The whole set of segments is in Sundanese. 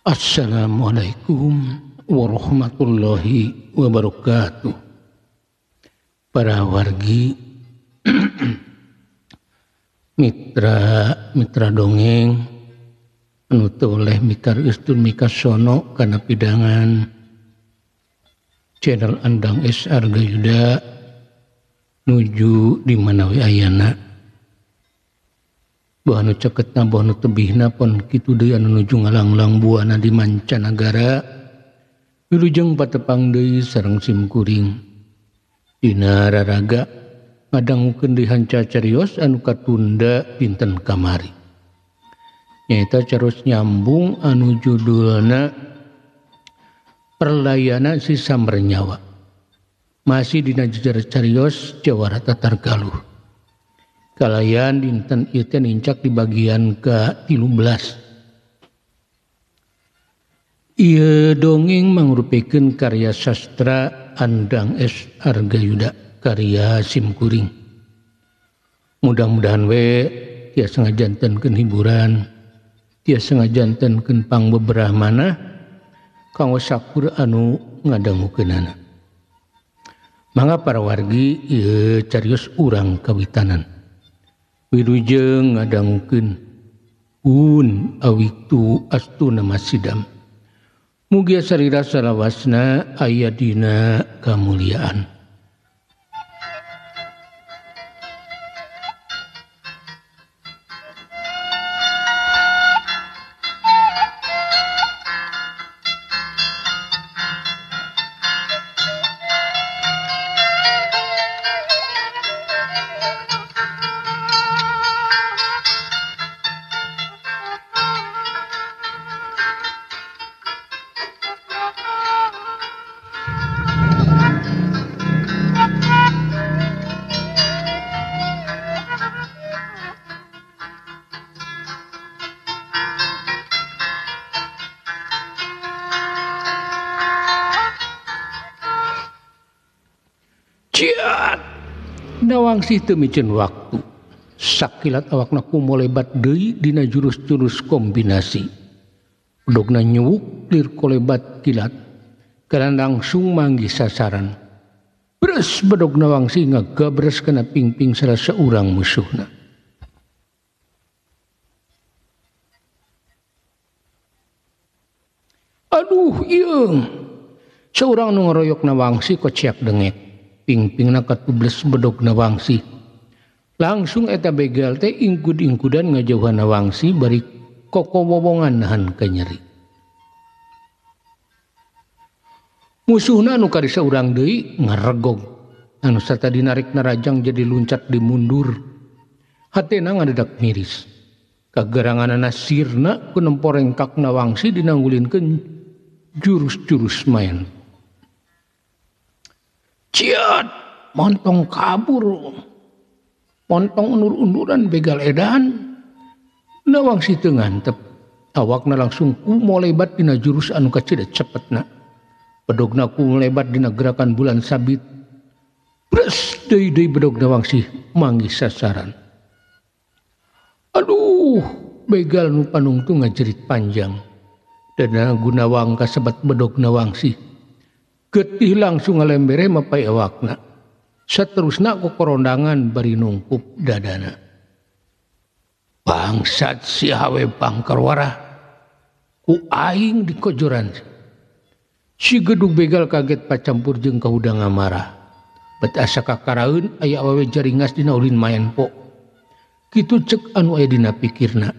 Assalamualaikum warahmatullahi wabarakatuh. Para wargi mitra dongeng anu teu oleh mikaristun mikasono kana pidangan channel Andang S. Argayuda nuju di mana we ayana. Buah anu ceketna buah anu tebihna pon kitu deui anu nuju ngalanglang buana di mancanagara. Wilujeng patepang deui sareng simkuring dina raraga ngadangukeun deui hanca carios anu katunda dinten kamari. Nyaeta caros nyambung anu judulna Perlayana si Samernyawa. Masih dina jejer carios Jawara Tatar Galuh. Kalayan dinten ieu teh nincak di bagian ke-13. Ieu dongeng mangrupikeun karya sastra Andang S. Argayuda karya simkuring. Mudah-mudahan we tiasa ngajantenkeun hiburan, tiasa ngajantenkeun pangbeberahmana kanggo sakur anu ngadangukeunana. Mangga para wargi ieu carios urang kawitanan. Wilujeng ngadangukeun un awitu astuna masidam. Mugi sarira salawasna aya dina kamuliaan. Nawangsi teu micen waktu. Sakilat awakna kumolebat deui dina jurus-jurus kombinasi. Dogna nyuwuk lir kolebat kilat kana langsung manggih sasaran. Beres bedog Nawangsi ngagabres kana pingping salah seurang musuhna. Aduh ieu. Seurang nu ngaroyok Nawangsi kociak dengek. Pingpingna katubles bedog Nawangsi. Langsung eta begal teh ingkud-ingkudan ngajauhan Nawangsi bari kokowowongan nahan kanyeri. Musuhna anu kari saurang deui ngaregog. Anu satadi narik narajang jadi luncat dimundur. Hatena ngadedak miris. Kageranganana sirna ku nemporengkak Nawangsi dinanggulinkeun jurus-jurus main. Ciat, montong kabur, montong undur-unduran begal edan. Nawangsi teu ngantep, awakna langsung kumolebat dina jurus anu kacedet cepetna. Bedogna kumolebat dina gerakan bulan sabit. Bres deui bedog Nawangsi manggih sasaran. Aduh, begal nu panungtung ngajerit panjang. Dana Gunawang kasebat bedog Nawangsi. Getih langsung ngalembere mapai awakna. Saterusna ku korondangan bari nungkup dadana. Bangsat si hawe pangkarwara. Ku aing di kojoran. Si gedug begal kaget pacampur jeung kahudang amarah. Bet asa kakaraeun aya awewe jaringas dina ulin mayan po. Kitu cek anu aya dina pikirna.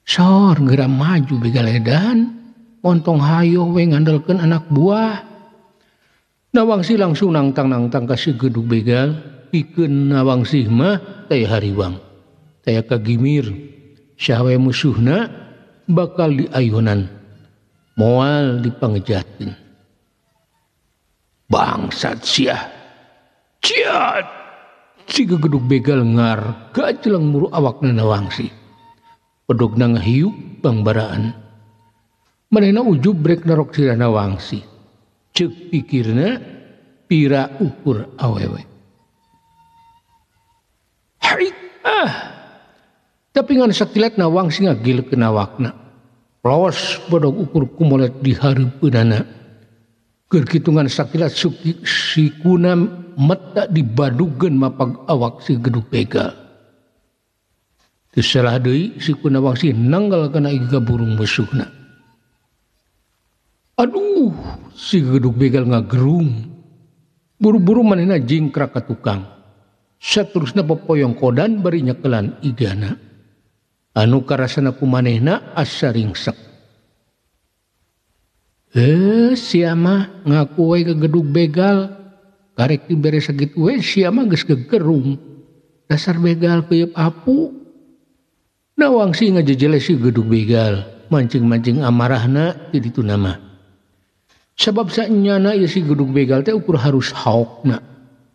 Sor geura maju begal edan. Montong hayo we ngandelkeun anak buah. Nawangsi langsung nangtang-nangtang ka si gedug begal. Pikeun Nawangsi mah taya hariwang. Taya kagimir. Sahawe musuhna bakal diayunan. Moal dipangejatkeun. Bangsat sia. Ciat. Si gedug begal ngarga jelang muru awakna Nawangsi. Pedogna ngahiuk bangbaraan. Manehna ujub brek narok sira Nawangsi. Ceuk pikirna pira ukur awewe. Hai Tapi ngan sakilat nawang singa gil kena wakna. Lawas bedog ukur kumolet di hareupeunana. Keur kitungan sakilat sikuna mata dibadugeun mapag awak si gedug begal. Teu salah deui sikuna wangsi nanggal kana iga burung musuhna. Aduh, si gedug begal ngagerung. Buru-buru manehna jingkrak ka tukang. Saterusna popoyong kodan bari nyekelan igana. Anu karasana kumanehna asa ringsek. Sia mah ngaku we ke gedug begal. Karek dibere sakitu we sia mah geus gegerung. Dasar begal keuyeub apu. Nawangsi ngajejele si gedug begal. Mancing-mancing amarahna ti ditu nama. Sabab saenyana ieu si gedug begal teh ukur harus haokna.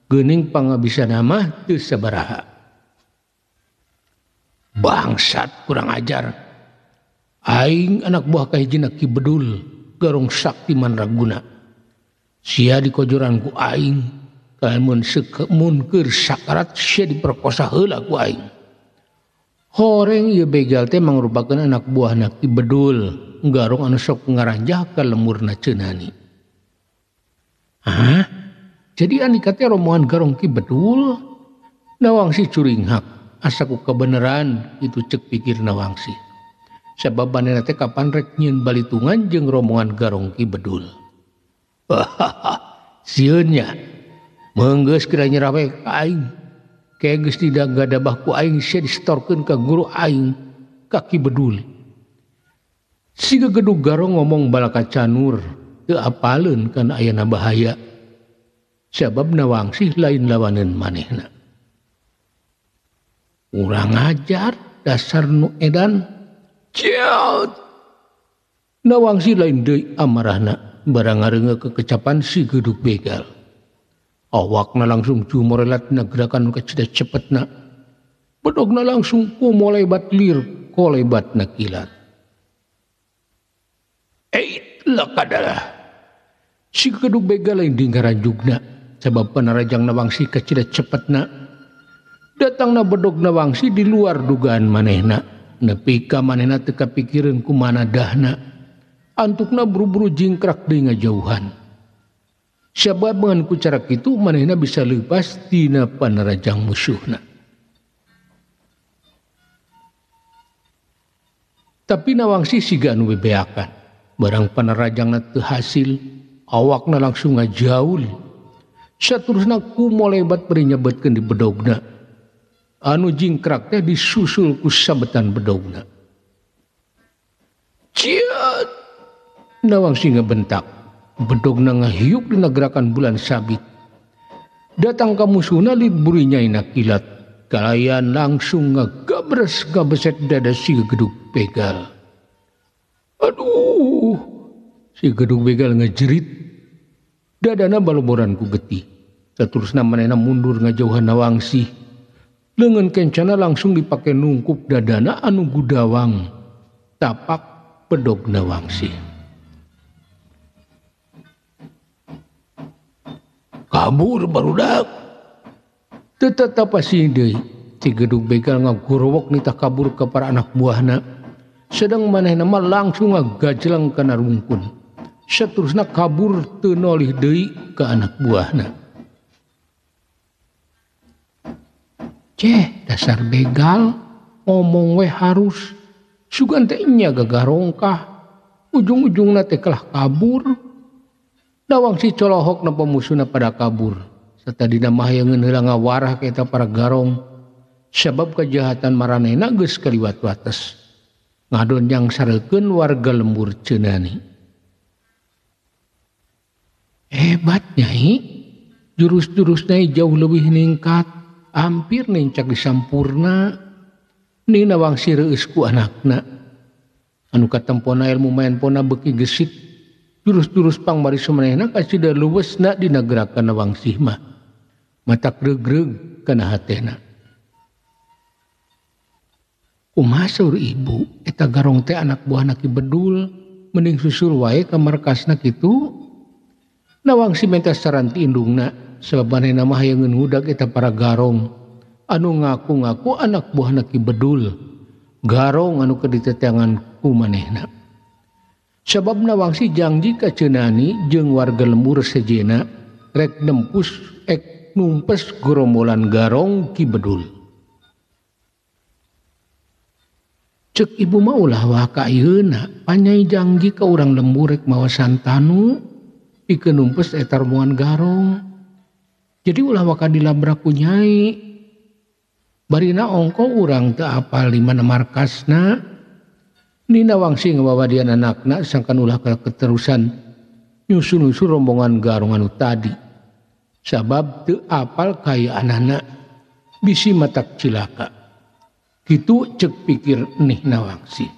Geuning pangabisana mah teu sabaraha. Bangsat kurang ajar. Aing anak buah kahijina Ki Bedul, garong sakti manraguna. Sia dikojoran ku aing, mun keur sakarat sia diperkosa heula ku aing. Horeng ieu begal teh mangrupakeun anak buahna Ki Bedul, garong anu sok ngaranjah ka lemurna Ceunani. Hah? Jadi anika teh rombongan garong Ki Bedul? Nawangsi curing hak. Asaku kebenaran itu cek pikir Nawangsi. Sebab manehna teh kapan rek nyieun balitungan jeung rombongan garong Ki Bedul. Sieun nya. Meunggeus kira nyerah we ka aing. Kae geus didagadabah ku aing sia distorkeun ka guru aing ka Ki Bedul. Si gedug garong ngomong balaka canur teu apaleun kana ayana bahaya. Sebab Nawangsi lain lawaneun manehna. Urang ajar dasar nu edan. Ciat. Nawangsi lain deui amarahna barang ngareungeuk kekecapan si gedug begal. Awakna langsung cumorelat na gerakan kacida cepetna. Bedogna langsung kumolebat lir kolebatna kilat. Lakadalah. Si gedug begal lain dinggaranjugna sabab panarajang Nawangsi kacida cepetna. Datangna bedog Nawangsi di luar dugaan manehna. Nepi ka manehna teu kapikireun kumana dahna. Antukna buru-buru jingkrak deui ngajauhan. Sabab dengan ku cara kitu manehna bisa leupas tina panarajang musuhna. Tapi Nawangsi siga anu bebeakan. Barang panarajangna teu hasil, awakna langsung ngajaul. Saterusna kumolebat bari nyabetkeun di bedogna. Anu jingkrak teh disusul ku sabetan bedogna. Ciat. Nawangsi ngabentak. Bedogna ngahiuk dina gerakan bulan sabit. Datang ka musuhna liburi nyaina kilat. Kalayan langsung ngagabres gabeset dada si gedug begal. Aduh. Si gedug begal ngejerit. Dadana baloboran ku getih. Saterusna manehna mundur ngajauhan Nawangsi. Dengan kencana langsung dipake nungkup dadana anu gudawang. Tapak bedog Nawangsi. Kabur barudak. Tetep pasti deui. Si gedug begal ngagorowok nitah kabur ke para anak buahna. Sedang manehna mah langsung ngagajlang kana rungkun. Saterusna kabur teu nolih deui ke anak buahna. Dasar begal ngomong we harus sugan teh nya gagarongkah ujung-ujungna teh kalah kabur. Nawangsi colohok na pemusuhna pada kabur satadina mahayangeun heula ngawarah ka eta para garong sabab kejahatan maranehna geus kaliwat wates ngadonjang sarekeun warga lembur Ceunani. Hebat Nyai, jurus-jurusna jauh lebih ningkat. Hampir nencak disampurna. Ni Nawangsi reueus ku anakna. Anu katempona ilmu maenpona beuki gesit. Jurus-jurus pangbarisa manehna kacida luwesna dina gerakan Nawangsi mah. Matak regreg kana hatena. Kumaha saur ibu eta garong teh anak buahna Ki Bedul mending susul wae ka markasna kitu. Nawangsi minta saran ti indungna. Sebab manehna mah hayangeun ngudag eta para garong anu ngaku-ngaku anak buahna Ki Bedul. Garong anu kaditeteangan ku manehna. Sabab Nawangsi janji ka Cenani jeung warga lembur sejena rek numpes gerombolan garong Ki Bedul. Cek ibu mah ulah waka ayeuna panyai janji ka urang lembur rek mawa santanu pikeun numpes eta rombongan garong. Jadi ulah waka dilabrak ku nyai. Barina ongko urang teu apal di mana markasna. Ni Nawangsi ngababadian anakna sangkan ulah keterusan nyusun-nyusun rombongan garong anu tadi. Sabab teu apal kaya anana bisi matak cilaka. Kitu cek pikir nih Nawangsi.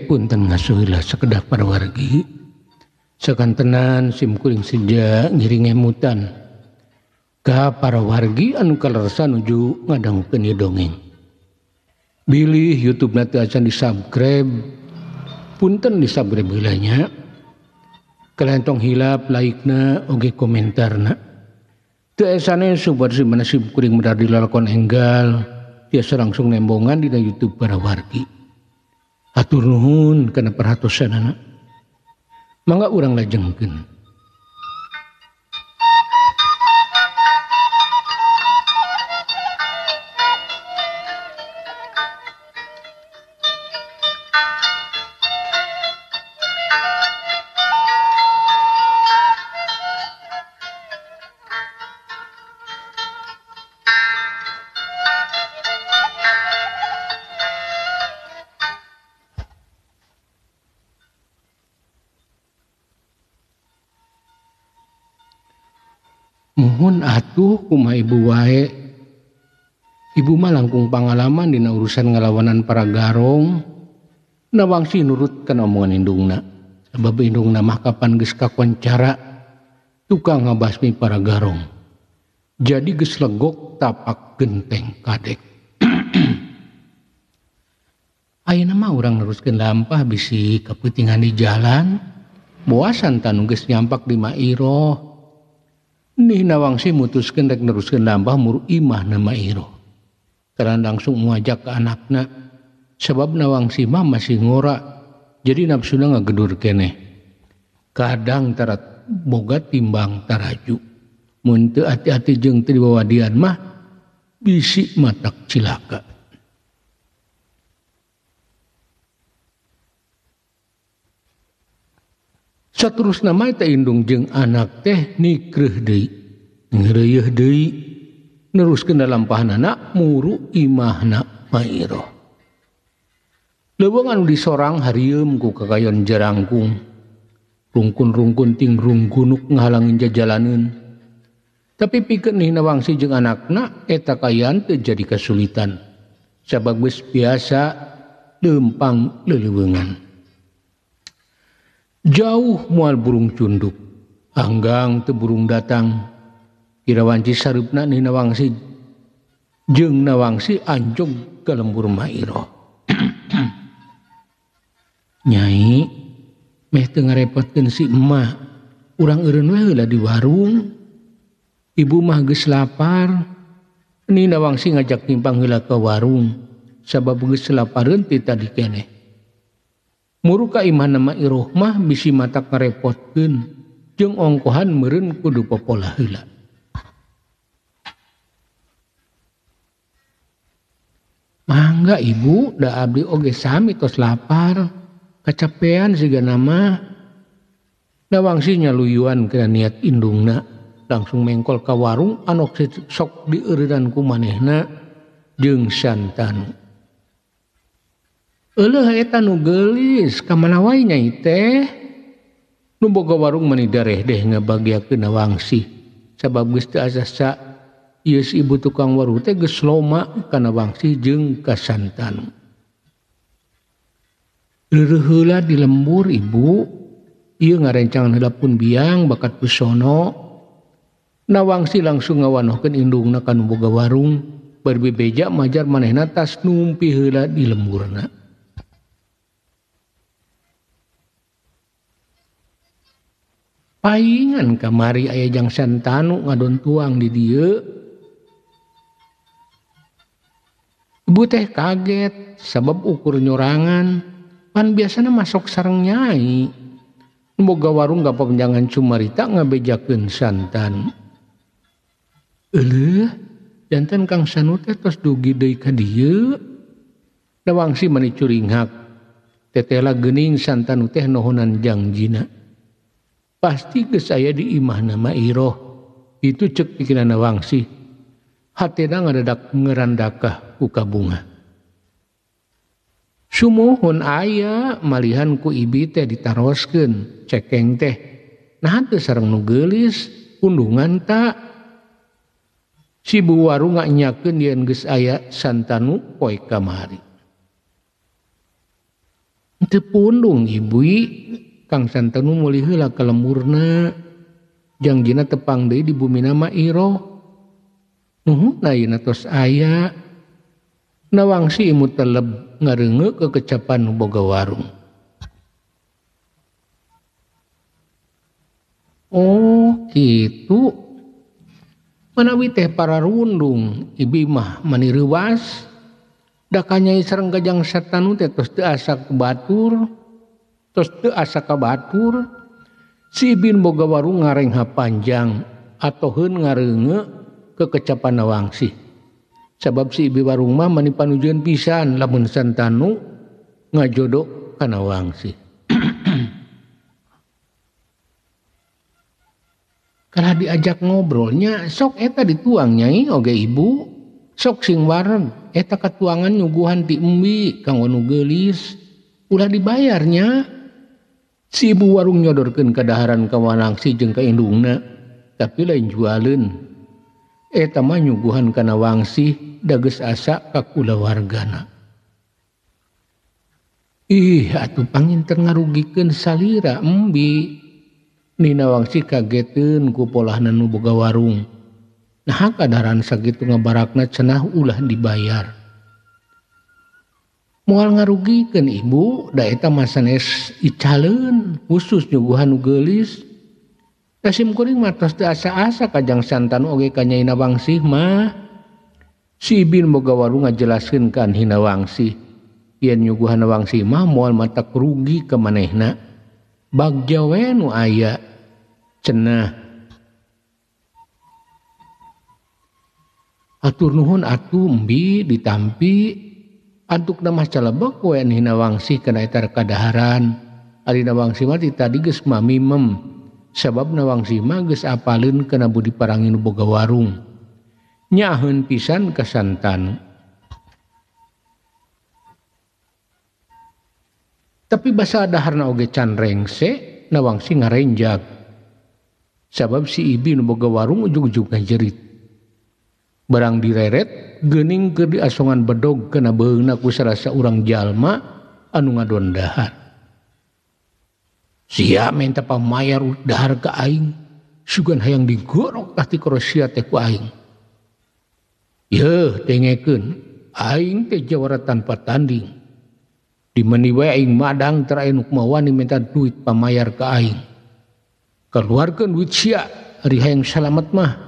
Punten ngasuhila sekedah para wargi sakantenan simkuring seja ngiring emutan ka para wargi anu kalersa nuju ngadangkeun ieu dongeng. Bilih YouTube teu acan di-subscribe, punten di-subscribe heula nya. Kalentong hilap like-na oge komentarna. Teu esane supados mana simkuring medar di lalakon enggal tiasa langsung nembongan dina YouTube para wargi. Atur nuhun kana perhatosanana. Mangga urang lajengkeun. Mohon atuh kumaha ibu wae. Ibu mah langkung pangalaman dina urusan ngalawanan para garong. Nawangsi nurut kana omongan indungna. Sabab indungna mah kapan geus kakoncara tukang ngabasmi para garong. Jadi geus legok tapak genteng kadek. Ayeuna mah urang neruskeun lampah bisi kapeutingan di jalan. Boasan tanu geus nyampak di Mairoh. Nih Nawangsi mutuskeun rek neruskeun lampah muru imah na Mairoh. Karena langsung ngajak ke anakna. Sebab Nawangsi mah masih ngora. Jadi nafsuna ngagedur keneh. Kadang tarat boga timbang taraju. Mun teu hati-hati jeung teu dibawadian mah bisi matak cilaka. Saterusna mah eta indung jeung anak teh nikreuh deui. Ngeureuyeuh deui neruskeun lalampahanana muru imahna Mairoh. Leuweung anu disorang harieum ku kakayon jarangkung. Rungkun-rungkun ting runggunuk ngahalangin jajalaneun. Tapi pikeun nih Nawangsi jeung anakna eta kayan teu jadi kasulitan. Sabab geus biasa leumpang leuleweungan. Jauh moal burung cunduk, anggang teu burung datang. Irawanci sareupna nih Nawangsi jeung Nawangsi anjog ka lembur Mairoh. Nyai, meh teu ngarepotkeun si emak. Urang eureun we heula di warung. Ibu mah geus lapar. Nih Nawangsi ngajak timpang heula ka warung. Sabab geus lapareun ti tadi keneh. Muru ka imahna Mairoh mah bisi matak ngarepotkeun jeung ongkohan meureun kudu popola heula. Mangga ibu, da abdi oge sami tos lapar. Kacapean sigana mah. Nawangsi nyaluyuan kana niat indungna. Langsung mengkol ka warung anok sok dieuredan ku manehna jeung santanu. Eueuh eta nu geulis ka mana wae nyai teh. Nu boga warung mani dareh deh ngabagiakeun Nawangsi. Sabab geus teu asa ieu si ibu tukang warung teh geus loma kana Wangsi jeung ka Santanu. Leureuk heula di lembur ibu, ieu ngarencangan heula pun biang bakat busana. Na Wangsi langsung ngawanohkeun indungna kanu boga warung, berbebeja majar manehna tas numpi heula di lemburna. Paingan kamari aya Jang Santanu ngadon tuang di dieu. Ibu teh kaget sabab ukur nyorangan, pan biasana masuk sareng nyai. Boga warung gapanjangan cumarita ngabejakeun Santanu. Euleuh, janten Kang Sanu teh tos dugi deui ka dieu. Da Wangsi mani curinghak, tetela geuning Santanu teh nohonan jangjina. Pasti geus aya di imahna Mairoh. Itu ceuk pikiranna Wangsi. Hatena ngadadak ngerandakah ku kabunga. Sumuhun aya malihan ku ibi teh ditaroskeun cekeng teh. Nah teu sareng nu geulis undungan tak. Si bu warung nyakeun yen geus aya Santanu poe kamari. Teu pundung ibu Kang Santanu meuli heula ka lemurna. Jangjina tepang deui di bumina Mairoh. Nuhun ayeuna tos aya. Na Wangsi imut teleb ngareungeuk ke kecapan boga warung. Oh, kitu. Manawi teh pararundung ibi mah mani reuwas. Da kanyai sareng ka Jang Santanu teh tos teu asa kabatur. Si ibin boga warung ngarengha panjang atoheun ngareungeuk ke kecapan Wangsi. Sabab si ibi warung mah mani panujuan pisan lamun Santanu ngajodo kana Wangsi. Kalau diajak ngobrolnya sok eta dituang nyai oge ibu. Sok sing wareg eta katuangan nyuguhan ti embi kanggo nu geulis. Ulah dibayarnya. Si ibu warung nyodorkeun kadaharan ka Wangsi jeung ka indungna, tapi lain jualeun. Eta mah nyuguhan kana Wangsi da geus asa ka kulawargana. Ih, atuh panginten ngarugikeun salira embi. Nina Wangsi kageteun ku polahna nu boga warung. Nah kadaharan sakitu ngabarakna cenah ulah dibayar. Moal ngarugikeun ibu, da eta mah sanes icaleun khusus nyuguhan nu geulis. Da sim kuring mah tos teu asa-asa ka Jang Santanu oge ka Nyai Wangsi mah. Si ibin boga warung ngajelaskeun ka anhina Wangsi, yen nyuguhan Wangsi mah moal matak rugi ka manehna. Bagja we nu aya cenah. Atur nuhun atuh embi ditampi. Antuk nama calebek we anhina Wangsi kana eta kadaharan. Arina Wangsi mah ti tadi geus mamimem. Sabab na Wangsi mah geus apaleun kana budi parangi nu boga warung. Nyaheun pisan ka Santanu. Tapi basa daharna oge can rengse, na Wangsi ngarenjak. Sabab si ibi nu boga warung ujug-ujug ngajerit. Barang direret geuning keur diasongan bedog kana beungna ku sarasa urang jalma anu ngadondahar. Sia minta pamayar dahar ka aing, sugan hayang digorok tah ti korosia teh ku aing. Yeuh tengekeun, aing teh jawara tanpa tanding. Di meuni wae aing madang teu aya nu mawani minta duit pamayar ka aing. Keluarkeun duit sia, ari hayang salamet mah.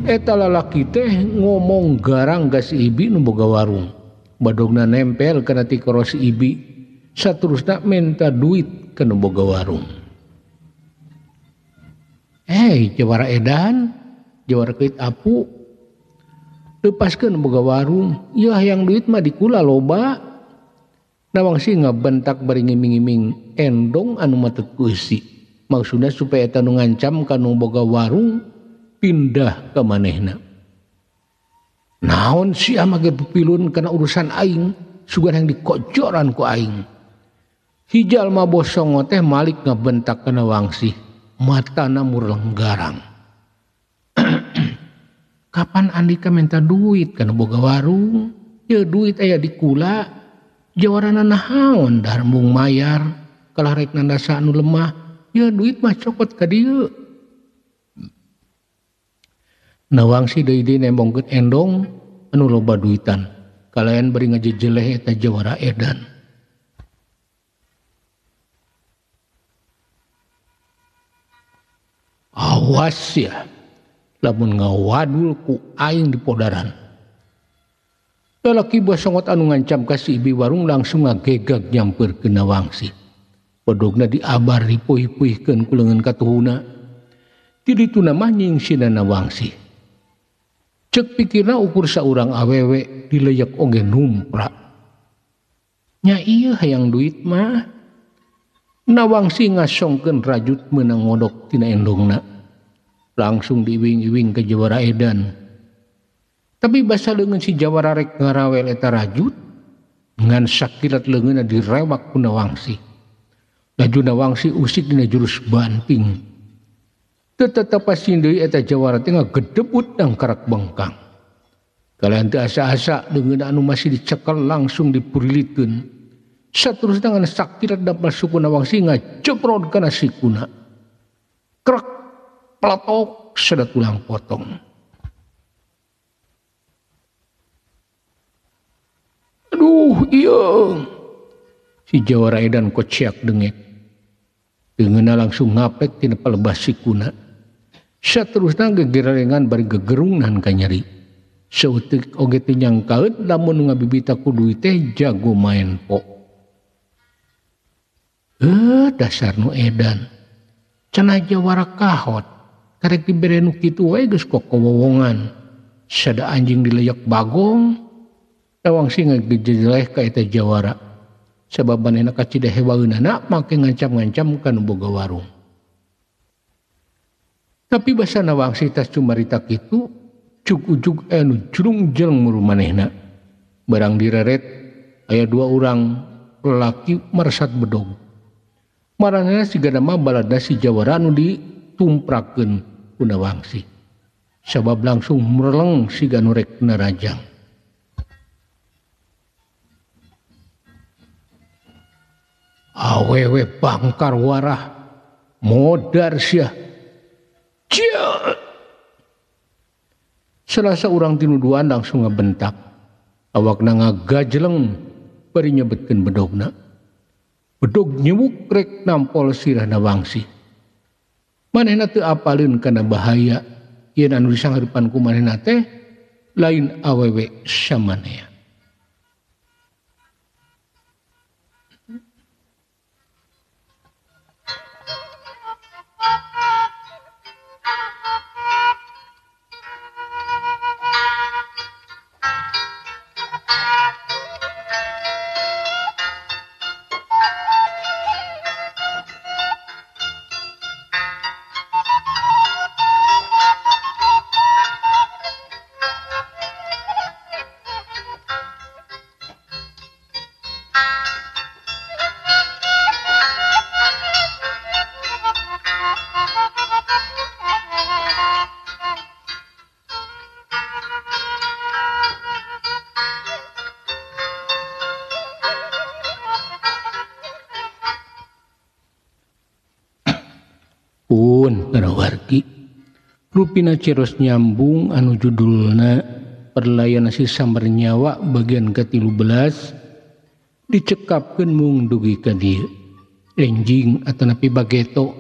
Eta lalaki teh ngomong garang ka si ibi nu boga warung. Badogna nempel kana ti koros ibi. Saterusna minta duit ka nu boga warung. Jawara edan, jawara keut apu. Lepaskeun boga warung, ieu hayang duit mah dikula loba. Na Wangsi ngabentak bari ngiming-ngiming endong anu mah teu keusi. Maksudna supaya eta nu ngancam ka nu boga warung pindah ke manehna. Naon si amage pupilun kana urusan aing, sugan yang dikocoran ku aing. Hijal mah bosong teh malik ngabentak kana Wangsi, matana murleng garang. Kapan Andika minta duit kana boga warung? Ya duit aya di kula. Jawarana nahaon dar mung mayar kalah rek nandasa anu lemah. Ya duit mah cokot ka dieu. Nawangsi deui nembongkeun endong anu loba duitan. Kalayan bari ngajejeleh eta Jawara edan. Awas ya, lamun ngawadul ku aing di podaran. Lalaki basongot anu ngancam ka si ibi warung langsung ngagegag nyamperkeun Nawangsi. Podogna diabar dipuih-puihkeun ku leungeun katuhuna. Ti dituna mah nyingsina Nawangsi. Cek pikirna ukur saurang awewe dileyek oge numpra. Nya ieu hayang duit mah. Nawangsi ngasongkeun rajut meunang ngodok tina endongna. Langsung diiwing-iwing ke Jawara edan. Tapi basa leungeun si Jawara rek ngarawel eta rajut ngan sakilat leungeunna direwak ku Nawangsi. Laju Nawangsi usik dina jurus banting. Tetepasieun deui eta Jawara teh ngagedebut nang karak bengkang. Kalian teu asa-asa leungeunna anu masih dicekel langsung dipurilitkeun. Saterusna ngan sakilat dampal suku Nawangsi ngajeprod kana sikuna. Krek peletok sada tulang potong. Aduh iya. Si Jawara edan kociak dengek. Leungeunna langsung ngapek tina palebas sikuna. Saterusna gegerengan bari gegerungnan ka nyeri. Sautik oge teu nyangkaeun lamun ngabibita ku duit teh jago main po. Dasar nu edan. Cenah Jawara kahot. Karek dibere nu kitu wae geus kokowowongan. Sada anjing dileyek bagong. Nawangsi ngagejeleh ka eta Jawara. Sabab manehna kacidahe waeunana make ngancam-ngancam ka nu boga warung. Tapi basa Nawangsi tas cumarita kitu cuk ujug anu jrung-jreng muru manehna. Barang direret aya 2 urang lelaki maresat bedog. Maranehna sigana mah baladna si Jawara anu ditumprakeun ku Nawangsi. Sabab langsung mereleng siga nu rek narajang. Awewe bangkar warah modar sia. Cia. Salasa urang tinuduan langsung ngabentak. Awakna ngagajleng bari nyebetkeun bedogna. Bedog nyewuk rek nampol sirah Nawangsi. Manehna teu apaleun kana bahaya yen anu disangeurepan ku manehna teh lain awewe samanea. Wargi rupina ceros nyambung anu judulna Perlayan Si Sambar Nyawa bagian ke-13 dicekapkeun mung dugi ka dieu. Enjing atanapi bageto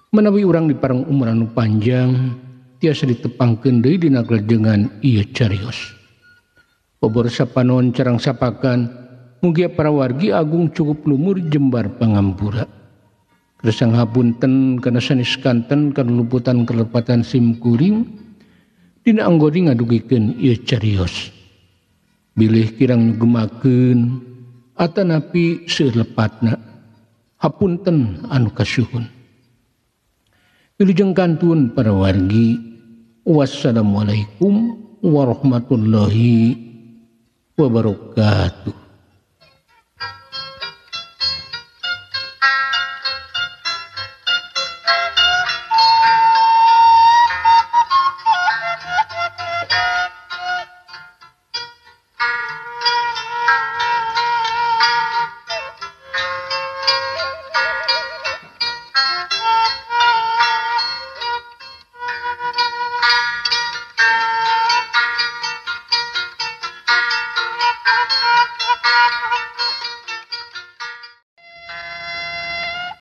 menawi urang dipareng umur anu panjang tiasa ditepangkeun deui dina glejengan ieu carios. Pobor sapanon carang sapakan mugia para wargi agung cukup lumur jembar pangampura. Kersang hapunten kana sanes kanten kaluluputan kelepatan sim kuring dina anggori ngadugikeun ieu carios. Bilih kirang nyugemakeun atanapi seulepatna hapunten anu kasuhun. Wilujeng kantun para wargi. Wassalamualaikum warahmatullahi wabarakatuh.